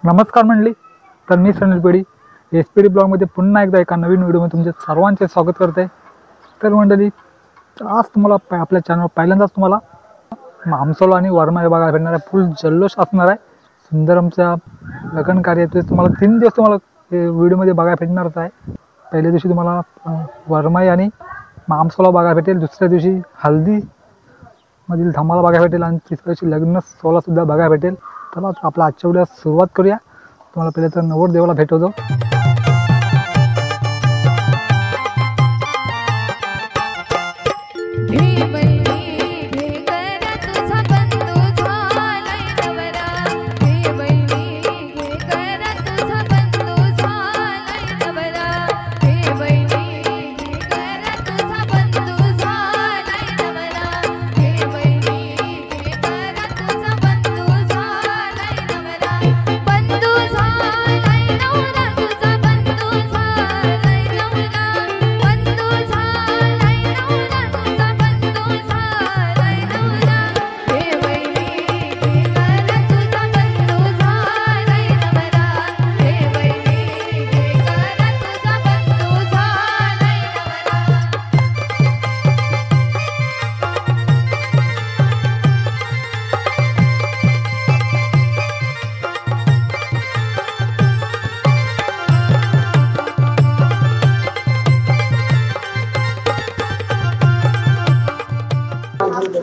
नमस्कार मंडळी, तर मी सनील पेढी SPD ब्लॉगमध्ये पुन्हा एकदा एका नवीन व्हिडिओमध्ये तुमचे सर्वांचे स्वागत करते. तर मंडळी, आज तुम्हाला आपल्या चॅनलवर पहिल्यांदाच तुम्हाला आमसोला आणि वर्मा बघायला भेटणार आहे. फुल जल्लोष असणार आहे. सुंदर आमच्या लग्न कार्य ते तुम्हाला 3 दिवस तुम्हाला व्हिडिओमध्ये बघायला भेटणारच आहे. पहिल्या दिवशी तुम्हाला वर्माई आणि आमसोला बघायला भेटेल, दुसऱ्या दिवशी हल्दी मधील धमाल बघायला भेटेल आणि तिसऱ्या दिवशी लग्न सोहळा सुद्धा बघायला भेटेल. चला आपला आजच्या व्हिडिओ सुरुवात करूया. तुम्हाला पहिले तर नवरदेवाला भेटवतो.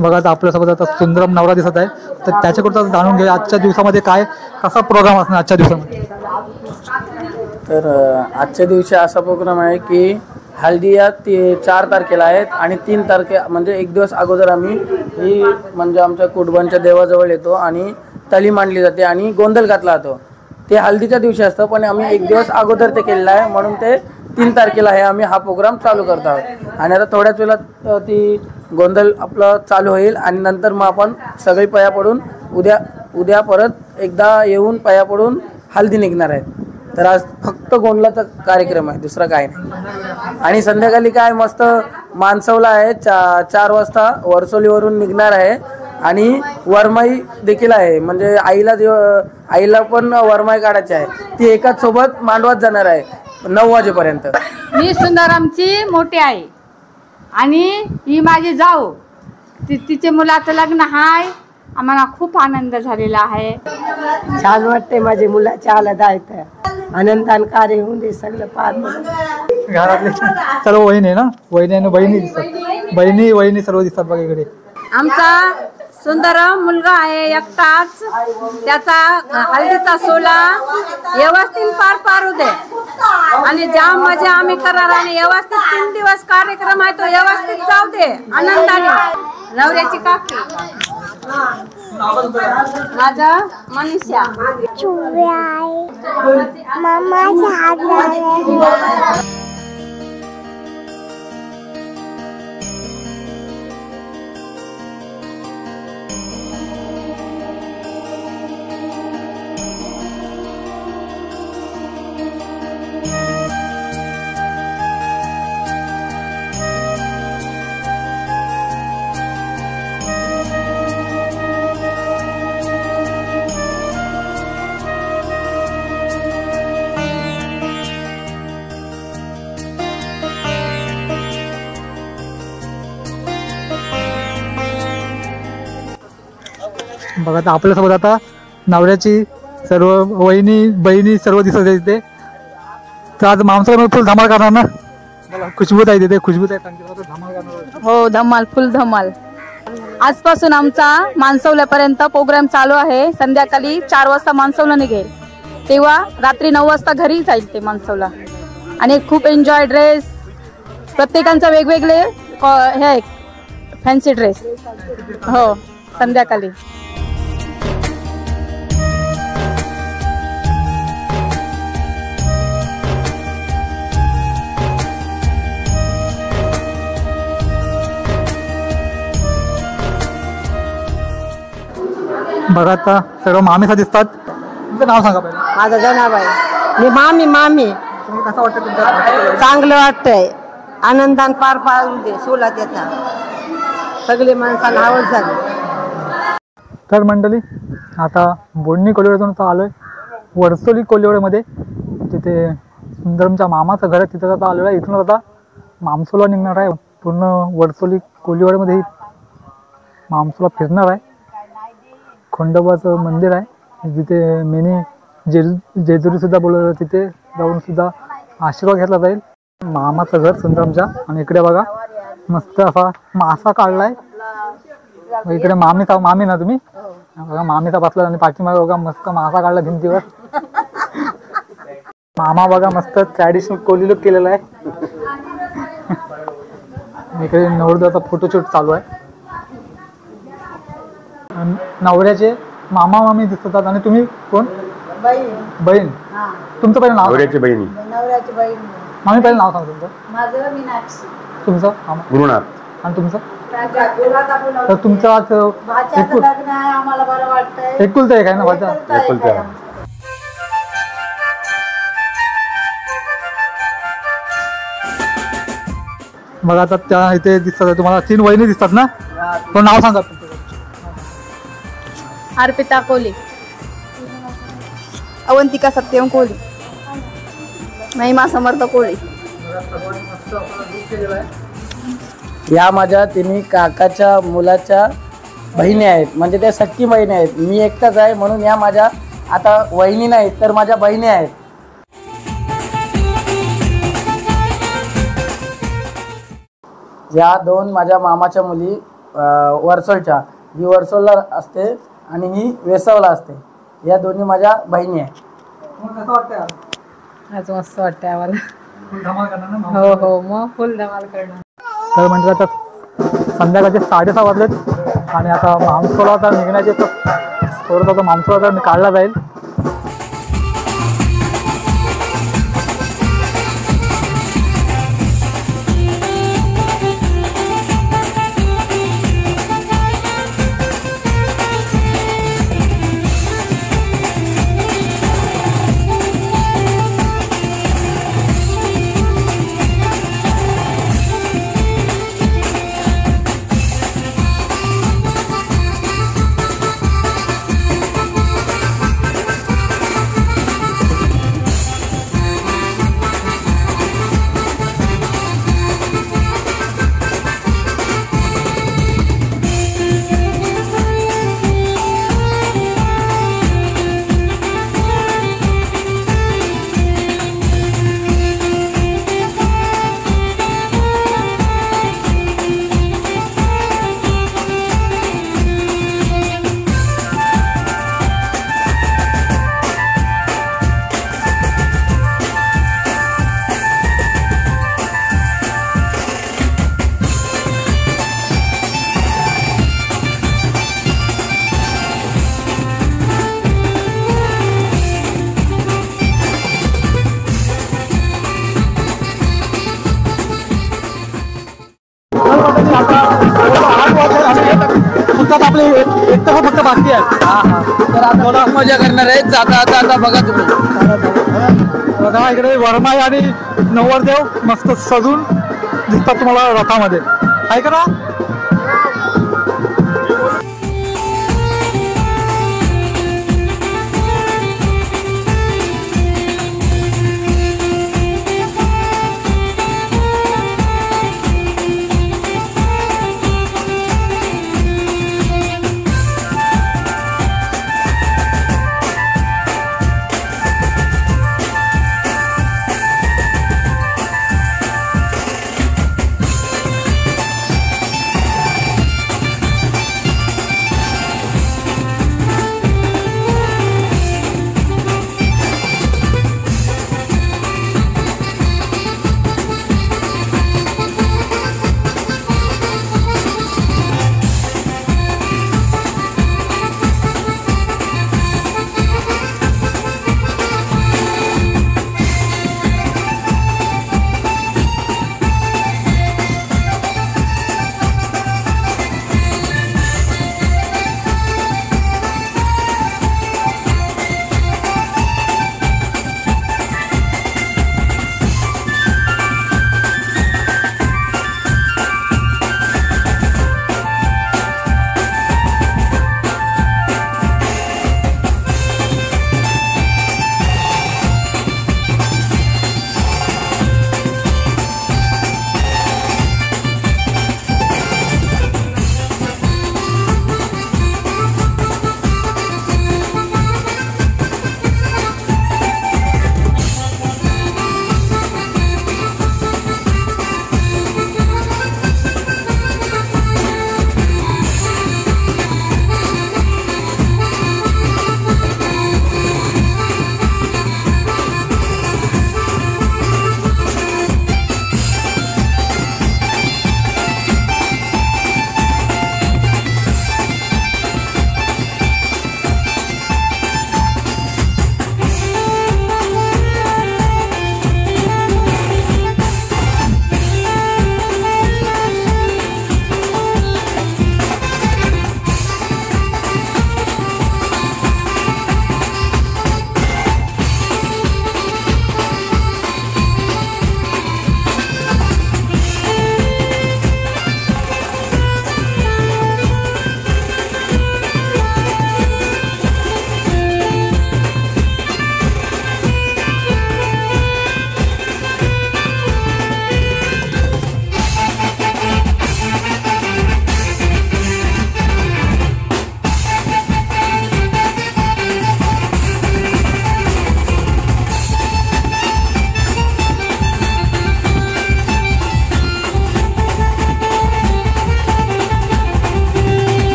बघा, आता आपल्यासोबत आता सुंदरम नवरा दिसत आहे. तर त्याच्याकडून जाणून घ्या आजच्या दिवसामध्ये कसा प्रोग्राम असणार आजच्या दिवसामध्ये. तर आजच्या दिवशी असा प्रोग्राम आहे की हल्दी या 4 तारखेला आहेत आणि 3 तारखे म्हणजे एक दिवस अगोदर आम्ही ही म्हणजे आमच्या कुटुंबांच्या देवाजवळ येतो आणि तली मांडली जाते आणि गोंधळ घातला जातो. ते हल्दीच्या दिवशी असतं, पण आम्ही एक दिवस अगोदर ते केलेलं आहे, म्हणून ते 3 तारखेला आहे आम्ही हा प्रोग्राम चालू करत आहोत. आणि आता थोड्याच वेळात ती गोंधळ आपलं चालू होईल आणि नंतर मग आपण सगळी पाया पडून उद्या परत एकदा येऊन पाया पडून हल्दी निघणार आहे. तर आज फक्त गोंधळाचा कार्यक्रम आहे, दुसरा काय नाही. आणि संध्याकाळी काय मस्त मानसवला आहे, 4 वाजता वरसोलीवरून निघणार आहे आणि वरमाई देखील आहे. म्हणजे आईला पण वरमाई काढायची आहे, ती एकाच सोबत मांडवात जाणार आहे 9 वाजेपर्यंत. मी सुंदरामची मोठी आई आणि ही माझी जाऊ, तिचे मुलाचं लग्न आहे. आम्हाला खूप आनंद झालेला आहे. छान वाटते. माझे मुलाच्या आला आनंदान कार्य होऊन दे सगळं पार. घरातले सर्व वहिनी आहे ना, वहिनी आणि बहिणी दिसतात, बहिणी सर्व दिसतात बघा इकडे. आमचा सुंदरम मुलगा आहे एकटाच, त्याचा हल्दीचा सोला व्यवस्थित पार दे आणि जाम मजा आम्ही करणार आणि व्यवस्थित 3 दिवस कार्यक्रम आहे तो व्यवस्थित जाऊ दे आनंदाने. नवऱ्याची काकी माझा मनीषा बघा. आता आपल्यासोबत आता नवऱ्याची सर्व बहिणी सर्व दिसत आहे तिथे. तर आज माणसाला फुल धमाल करणार ना, खुशबूत आहे तिथे, खुशबूत आहे धमाल करणार. हो, धमाल, फुल धमाल. आजपासून आमचा मानसवल्यापर्यंत प्रोग्राम चालू आहे. संध्याकाळी 4 वाजता मानसवला निघेल, तेव्हा रात्री 9 वाजता घरी जाईल ते मानसवला. आणि खूप एन्जॉय ड्रेस, प्रत्येकांचा वेगवेगळे हे फॅन्सी ड्रेस. हो, संध्याकाळी. बघा, आता सर्व मामीसा दिसतात. तुमचं नाव सांगा पहिलं. माझा जनाबाई. मी मामी. कसं वाटतं तुमचं? चांगलं वाटतंय. आनंदान पार पाडू दे सोला त्याचा. सगळे माणसाला आवड झाली. तर मंडळी आता बोडणी कोळीवरून आलोय वरसोली कोल्हेवाडीमध्ये तिथे सुंदरमच्या मामाचं घर आहे, तिथं आता आलेलं आहे. इथून आता मामसोला निघणार आहे. पूर्ण वरसोली कोल्हेवाडीमध्ये मामसोला फिरणार आहे. खंडोबाचं मंदिर आहे जिथे मिनी जेजुरीसुद्धा बोलवलं, तिथे जाऊन सुद्धा आशीर्वाद घेतला जाईल. मामाचं घर सुंदरमच्या. आणि इकडे बघा मस्त असा मासा काढलाय. इकडे मामी ना तुम्ही बघा, मामीचा बसला आणि पाठीमागे बघा मस्त मासा काढला भिंतीवर. मामा बघा मस्त ट्रॅडिशनल कोली लुक केलेला आहे. इकडे नवरदेवाचा फोटोशूट चालू आहे. नवऱ्याचे मामा मामी दिसतात. आणि तुम्ही कोण? बहीण. तुमचं पहिलं नाव? नवऱ्याची बहिणी. नवऱ्याची बहीण. मामी पहिलं नाव सांग तुमचं. माझं मीनाक्षी. तुमचं? गुरुनाथ. आणि तुमचं? तर तुमचं आज लग्न आहे, आम्हाला बरं वाटतंय. एकुलतं एक आहे ना भाचा? एकुलतं. बघा आता त्या इथे दिसतात तुम्हाला 3 वहिनी दिसतात ना, तो नाव सांगा. अर्पिता कोली, अवंतिका सत्यम कोली, महिमा समर्थ कोळी. या माझ्या तिन्ही काकाच्या मुलाच्या बहिणी आहेत, म्हणजे त्या सख्खी बहिणी आहेत. मी एकटाच आहे म्हणून या माझ्या आता वहिनी नाहीत तर माझ्या बहिणी आहेत. या 2 माझ्या मामाच्या मुली वरसोलच्या, ही वरसोलला असते आणि ही वेसवला असते. या दोन्ही माझ्या बहिणी आहेत. कसं वाटतंय आज मस्त वाटतंय आम्हाला. फुल धमाल करणार ना? हो हो, मग फुल धमाल करणार. तर म्हणजे आता संध्याकाळचे 6:30 वाजलेत आणि आता मामसोला आता निघण्याचे थोडंसं आता मामसोला आता काढला जाईल. फक्त आपले एक तर फक्त बाकी आहे. तर आता मजा करणार आहेत. जाता आता बघा तुम्ही, बघा इकडे वरमाई आणि नवरदेव मस्त सजून दिसतात तुम्हाला रथामध्ये, आहे का ना?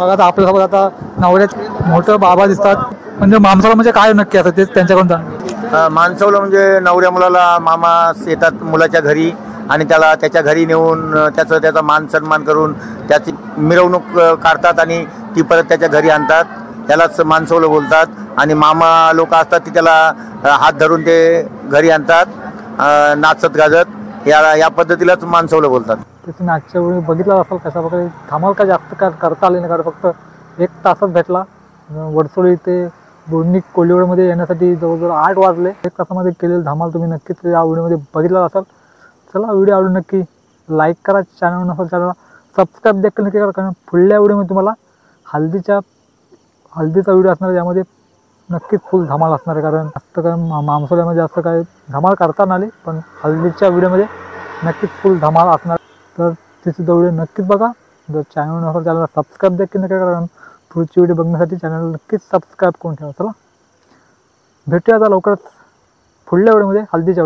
बघा आता आपल्यासोबत आता नवऱ्याचे मोठं बाबा दिसतात. म्हणजे माणसाला म्हणजे काय नक्की असं तेच त्यांच्याकडून जाण. माणसवलं म्हणजे नवऱ्या मुलाला मामा येतात मुलाच्या घरी आणि त्याला त्याच्या घरी नेऊन त्याचा मान सन्मान करून त्याची मिरवणूक काढतात आणि ती परत त्याच्या घरी आणतात. त्यालाच माणसवलं बोलतात. आणि मामा लोक असतात ते त्याला हात धरून ते घरी आणतात नाचत गाजत. या पद्धतीलाच माणसवलं बोलतात. ते तुम्ही आजच्या वेळी बघितलं असाल कशा प्रकारे धमाल काय जास्त करता आले नाही, कारण फक्त 1 तासच भेटला. वडसोळी ते दोन्ही कोलिवडमध्ये येण्यासाठी जवळजवळ 8 वाजले. 1 तासामध्ये केलेलं धमाल तुम्ही नक्कीच या व्हिडिओमध्ये बघितला असाल. चला व्हिडिओ आवडून नक्की लाईक करा, चॅनल नसेल चॅनलला सबस्क्राईब देखील नक्की करा, कारण पुढल्या व्हिडिओमध्ये तुम्हाला हल्दीचा व्हिडिओ असणार आहे. यामध्ये नक्कीच फुल धमाल असणार आहे, कारण जास्त काय मामसोल्यामध्ये जास्त काय धमाल करता नाही आली, पण हल्दीच्या व्हिडिओमध्ये नक्कीच फुल धमाल असणार. तर तिसुद्धा व्हिडिओ नक्कीच बघा. जर चॅनल नसेल चॅनलला सबस्क्राईब देखील नक्की करा, कारण पुढची व्हिडिओ बघण्यासाठी चॅनल नक्कीच सबस्क्राईब करून ठेवा. चला भेटूया आता लवकरच पुढल्या व्हिडिओमध्ये हल्दीच्या.